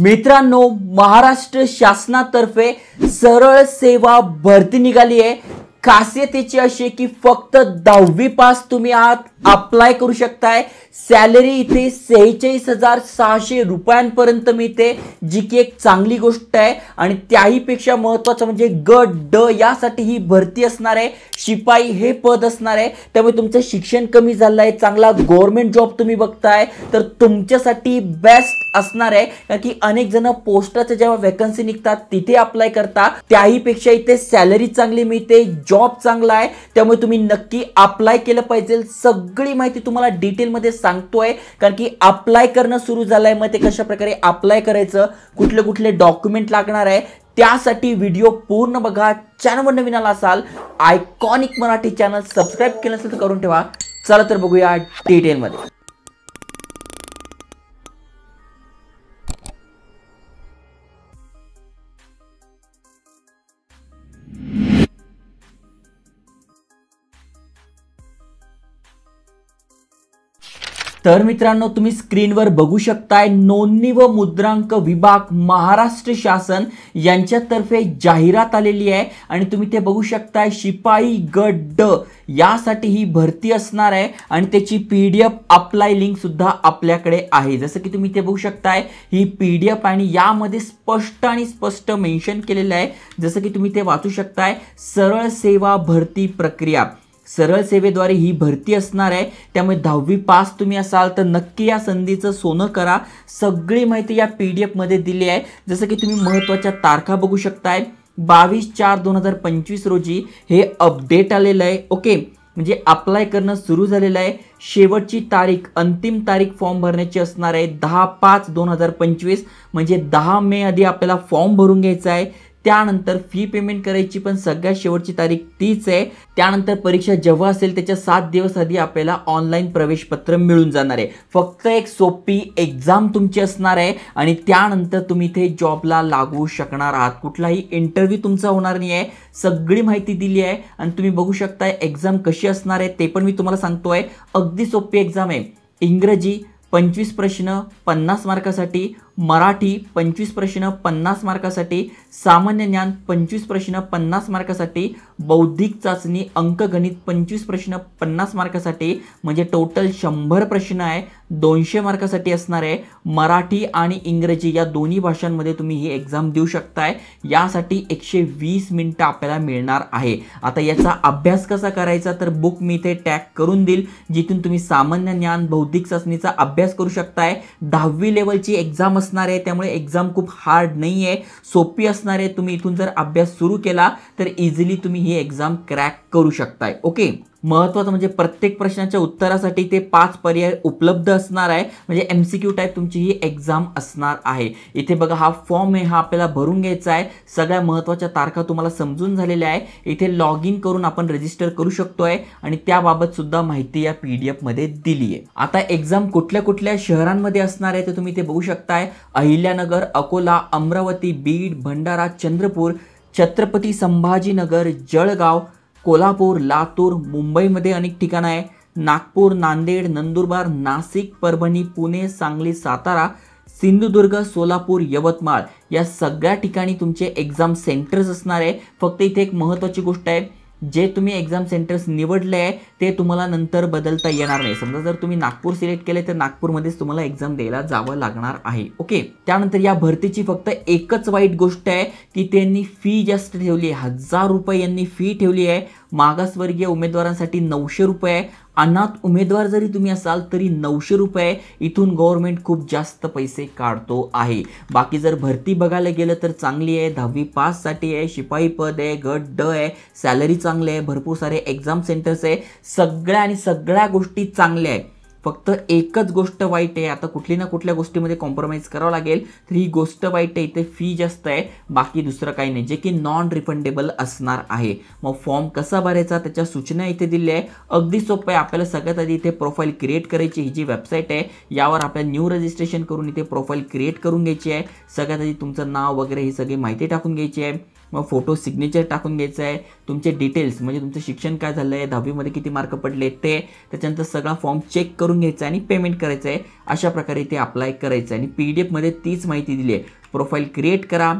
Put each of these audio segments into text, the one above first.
मित्रांनो, महाराष्ट्र शासनातर्फे सरळ सेवा भरती निघाली आहे। खासियतीची अशी की फक्त 10वी पास तुम्ही आहात, अप्लाय करू शकताय। सॅलरी इथे 46,600 रुपयांपर्यंत मिळते, जी की एक चांगली गोष्ट आहे। आणि त्याही पेक्षा महत्त्वाचं म्हणजे गट ड यासाठी ही भरती असणार आहे। शिपाई हे पद असणार आहे, त्यामुळे तुमचं शिक्षण कमी झालं आहे, चांगला गव्हर्नमेंट जॉब तुम्ही बघताय तर तुमच्यासाठी बेस्ट असणार आहे। कारण की अनेक जण पोस्टाच्या जेव्हा वॅकन्सी निघतात तिथे अप्लाय करता, त्याही पेक्षा इथे सॅलरी चांगली मिळते, जॉब चांगला आहे, त्यामुळे तुम्ही नक्की अप्लाय केलं पाहिजे। सगळी माहिती तुम्हाला डिटेल मध्ये सांगतोय, कारण की अप्लाय करणं सुरू झालंय। मग ते कशा प्रकारे अप्लाय करायचं, कुठले कुठले डॉक्युमेंट लागणार आहे, त्यासाठी व्हिडिओ पूर्ण बघा। चॅनलवर नवीन आला असाल, आयकॉनिक मराठी चॅनल सबस्क्राइब केलं असेल तर करून ठेवा। चला तर बघूया डिटेल मध्ये। तर मित्रांनो, तुम्ही स्क्रीनवर बघू शकताय नोंदणी व मुद्रांक विभाग महाराष्ट्र शासन यांच्यातर्फे जाहिरात आलेली आहे। आणि तुम्ही ते बघू शकताय शिपाई गट ड यासाठी ही भरती असणार आहे। आणि त्याची PDF अप्लाय लिंक सुद्धा आपल्याकडे आहे। जसं की तुम्ही ते बघू शकताय ही PDF आणि यामध्ये स्पष्ट मेन्शन केलेलं आहे। जसं की तुम्ही ते वाचू शकताय, सरळ सेवा भरती प्रक्रिया। सरळ सेवेद्वारे ही भरती असणार आहे, त्यामुळे 10वी पास तुम्ही असाल तर नक्की या संधीचं सोनं करा। सगळी माहिती या PDF मध्ये दिली आहे। जसं की तुम्ही महत्त्वाच्या तारखा बघू शकताय, 22/4/2025 रोजी हे अपडेट आलेलं आहे। ओके, म्हणजे अप्लाय करणं सुरू झालेलं आहे। शेवटची तारीख, अंतिम तारीख फॉर्म भरण्याची असणार आहे 10/5/2025, म्हणजे 10 मे आधी आपल्याला फॉर्म भरून घ्यायचा आहे। त्यानंतर फी पेमेंट करायची पण सगळ्यात शेवटची तारीख तीच आहे। त्यानंतर परीक्षा जेव्हा असेल त्याच्या 7 दिवस आधी आपल्याला ऑनलाईन प्रवेश पत्र मिळून जाणार आहे। फक्त एक सोपी एक्झाम तुमची असणार आहे आणि त्यानंतर तुम्ही इथे जॉबला लागू शकणार आहात। कुठलाही इंटरव्ह्यू तुमचा होणार नाही आहे। सगळी माहिती दिली आहे आणि तुम्ही बघू शकताय एक्झाम कशी असणार आहे ते पण मी तुम्हाला सांगतोय। अगदी सोपी एक्झाम आहे। इंग्रजी 25 प्रश्न 50 मार्कासाठी, मराठी 25 प्रश्न 50 मार्कासाठी, सामान्य ज्ञान 25 प्रश्न 50 मार्कासाठी, बौद्धिक चाचणी अंकगणित 25 प्रश्न 50 मार्कासाठी, म्हणजे टोटल 100 प्रश्न आहे, 200 मार्कासाठी असणार आहे। मराठी आणि इंग्रजी या दोन्ही भाषांमध्ये तुम्ही ही एक्झाम देऊ शकताय। यासाठी 120 मिनिटं आपल्याला मिळणार आहे। आता याचा अभ्यास कसा करायचा तर बुक मी इथे टॅग करून देईल, जिथून तुम्ही सामान्य ज्ञान बौद्धिक चाचणीचा अभ्यास करू शकताय। 10वी लेवलची एक्झाम असणार आहे, त्यामुळे एक्झाम खूप हार्ड नाही आहे, सोपी असणार आहे। तुम्ही इथून जर अभ्यास सुरू केला तर इझिली तुम्ही ही एक्झाम क्रॅक करू शकताय। ओके, महत्त्वाचं म्हणजे प्रत्येक प्रश्नाच्या उत्तरासाठी ते 5 पर्याय उपलब्ध असणार आहे, म्हणजे MCQ टाईप तुमची ही एक्झाम असणार आहे। इथे बघा हा फॉर्म आहे, हा आपल्याला भरून घ्यायचा आहे। सगळ्या महत्त्वाच्या तारखा तुम्हाला समजून झालेल्या आहे। इथे लॉग इन करून आपण रजिस्टर करू शकतोय आणि त्याबाबत सुद्धा माहिती या PDF मध्ये दिली आहे। आता एक्झाम कुठल्या कुठल्या शहरांमध्ये असणार आहे ते तुम्ही इथे बघू शकताय। अहिल्यानगर, अकोला, अमरावती, बीड, भंडारा, चंद्रपूर, छत्रपती संभाजीनगर, जळगाव, कोल्हापूर, लातूर, मुंबईमध्ये अनेक ठिकाणं आहे, नागपूर, नांदेड, नंदुरबार, नाशिक, परभणी, पुणे, सांगली, सातारा, सिंधुदुर्ग, सोलापूर, यवतमाळ या सगळ्या ठिकाणी तुमचे एक्झाम सेंटर्स असणार आहे। फक्त इथे एक महत्त्वाची गोष्ट आहे, जे तुम्ही एक्झाम सेंटर्स निवडले आहे ते तुम्हाला नंतर बदलता येणार नाही। समजा जर तुम्ही नागपूर सिलेक्ट केले तर नागपूरमध्येच तुम्हाला एक्झाम द्यायला जावं लागणार आहे। ओके, त्यानंतर या भरतीची फक्त एकच वाईट गोष्ट आहे की त्यांनी फी जास्त ठेवली आहे, 1000 रुपये यांनी फी ठेवली आहे। मागासवर्गीय उमेदवारांसाठी 900 रुपये आहे, अनाथ उमेदवार जरी तुम्ही असाल तरी 900 रुपये। इथून गव्हर्नमेंट खूप जास्त पैसे काढतो आहे। बाकी जर भरती बघायला गेलं तर चांगली आहे, 10वी पास साठी आहे, शिपाई पद आहे, गट ड आहे, सॅलरी चांगली आहे, भरपूर सारे एक्झाम सेंटर्स आहे, सगळ्या गोष्टी चांगल्या आहे। फक्त एकच गोष्ट वाईट आहे, आता कुठली ना कुठल्या गोष्टीमध्ये कॉम्प्रोमाइज करावं लागेल, तर ही गोष्ट वाईट आहे, इथे फी जास्त आहे, बाकी दुसरं काही नाही, जे की नॉन रिफंडेबल असणार आहे। मग फॉर्म कसा भरायचा त्याच्या सूचना इथे दिल्या आहे, अगदी सोपं आहे। आपल्याला सगळ्यात आधी इथे प्रोफाईल क्रिएट करायची, ही जी वेबसाईट आहे यावर आपल्याला न्यू रजिस्ट्रेशन करून इथे प्रोफाईल क्रिएट करून घ्यायची आहे। सगळ्यात आधी तुमचं नाव वगैरे ही सगळी माहिती टाकून घ्यायची आहे। मग फोटो सिग्नेचर टाकून घ्यायचं आहे, तुमचे डिटेल्स म्हणजे तुमचं शिक्षण काय झालं आहे, 10वीमध्ये किती मार्क पडले ते, त्याच्यानंतर सगळा फॉर्म चेक करून घ्यायचा आणि पेमेंट करायचं आहे. अशा प्रकारे ते अप्लाय करायचं आहे. आणि PDF तीच माहिती दिली आहे. प्रोफाईल क्रिएट करा,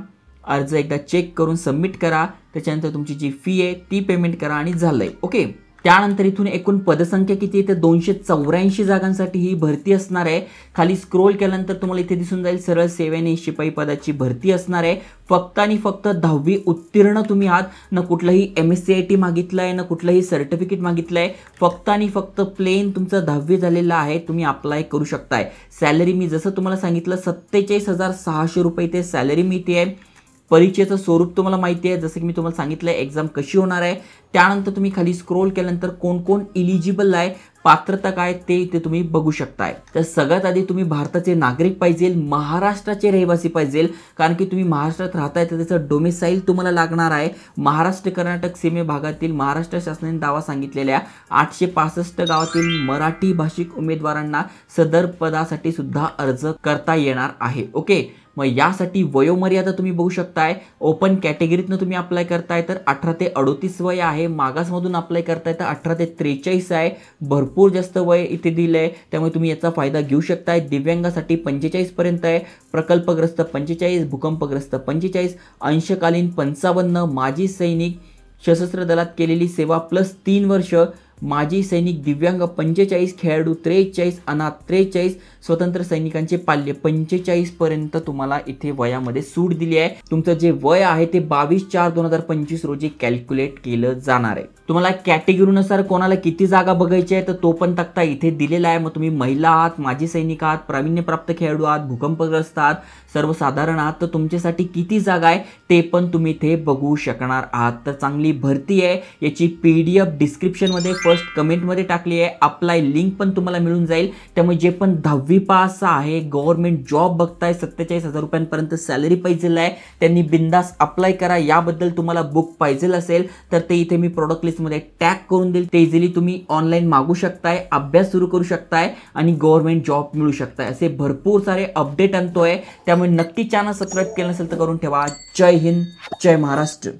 अर्ज एकदा चेक करून सबमिट करा, त्याच्यानंतर तुमची जी फी आहे ती पेमेंट करा आणि झालंय. ओके. त्यानंतर इथून एकूण पदसंख्या किती आहे तर 284 जागांसाठी ही भरती असणार आहे. खाली स्क्रोल केल्यानंतर तुम्हाला इथे दिसून जाईल सरळ सेवेने शिपाई पदाची भरती असणार आहे. फक्त आणि फक्त 10वी उत्तीर्ण तुम्ही आहात, ना कुठलंही MSc मागितलं आहे, ना कुठलंही सर्टिफिकेट मागितलं आहे. फक्त आणि फक्त प्लेन तुमचं 10वी झालेलं आहे, तुम्ही अप्लाय करू शकताय. सॅलरी मी जसं तुम्हाला सांगितलं 47,600 रुपये इथे सॅलरी मिळते आहे. परीक्षेचं स्वरूप तुम्हाला माहिती आहे, जसं की मी तुम्हाला सांगितलं एक्झाम कशी होणार आहे. त्यानंतर तुम्ही खाली स्क्रोल केल्यानंतर कोण कोण इलिजिबल आहे, पात्रता काय ते इथे तुम्ही बघू शकताय. तर सगळ्यात आधी तुम्ही भारताचे नागरिक पाहिजे, महाराष्ट्राचे रहिवासी पाहिजे, कारण की तुम्ही महाराष्ट्रात राहताय तर त्याचं डोमिसाईल तुम्हाला लागणार आहे. महाराष्ट्र कर्नाटक सीमे भागातील महाराष्ट्र शासनाने दावा सांगितलेल्या 865 गावातील मराठी भाषिक उमेदवारांना सदर पदासाठी सुद्धा अर्ज करता येणार आहे. ओके. मग यासाठी वयोमर्यादा तुम्ही बघू शकताय. ओपन कॅटेगरीतनं तुम्ही अप्लाय करताय तर 18 ते 38 वय आहे. मागासमधून अप्लाय करताय तर 18 ते 43 आहे. भरपूर जास्त वय इथे दिलंय, त्यामुळे तुम्ही याचा फायदा घेऊ शकताय. दिव्यांगासाठी 45 पर्यंत आहे, प्रकल्पग्रस्त 45, भूकंपग्रस्त 45, अंशकालीन 55, माजी सैनिक, सशस्त्र दलात केलेली सेवा प्लस 3 वर्ष, माजी सैनिक दिव्यांग 45, खेळाडू 43, अनाथ 43, स्वतंत्र सैनिकांचे पाल्य 45 पर्यंत तुम्हाला इथे वयामध्ये सूट दिली आहे. तुमचं जे वय आहे ते 22/4/2025 रोजी कॅल्क्युलेट केलं जाणार आहे. तुम्हाला कॅटेगरीनुसार कोणाला किती जागा बघायची आहे तर तो पण तक्ता इथे दिलेला आहे. मग तुम्ही महिला आहात, माजी सैनिक आहात, प्रावीण्यप्राप्त खेळाडू आहात, भूकंपग्रस्त आहात, सर्वसाधारण आहात, तर तुमच्यासाठी किती जागा आहे ते पण तुम्ही इथे बघू शकणार आहात. तर चांगली भरती आहे. याची PDF डिस्क्रिप्शनमध्ये फर्स्ट कमेंटमध्ये टाकली आहे. अप्लाय लिंक पण तुम्हाला मिळून जाईल. त्यामुळे जे पण 10वी पास आहे, गव्हर्नमेंट जॉब बघताय, 47,000 रुपयांपर्यंत सॅलरी पाहिजे आहे, त्यांनी बिंदास अप्लाय करा. याबद्दल तुम्हाला बुक पाहिजे असेल तर ते इथे मी प्रोडक्ट लिस्टमध्ये टॅग करून देईल. ते इझिली तुम्ही ऑनलाईन मागू शकताय, अभ्यास सुरू करू शकताय आणि गव्हर्नमेंट जॉब मिळू शकताय. असे भरपूर सारे अपडेट आणतोय, त्यामुळे नक्की चॅनल सबस्क्राईब केलं नसेल तर करून ठेवा. जय हिंद, जय महाराष्ट्र.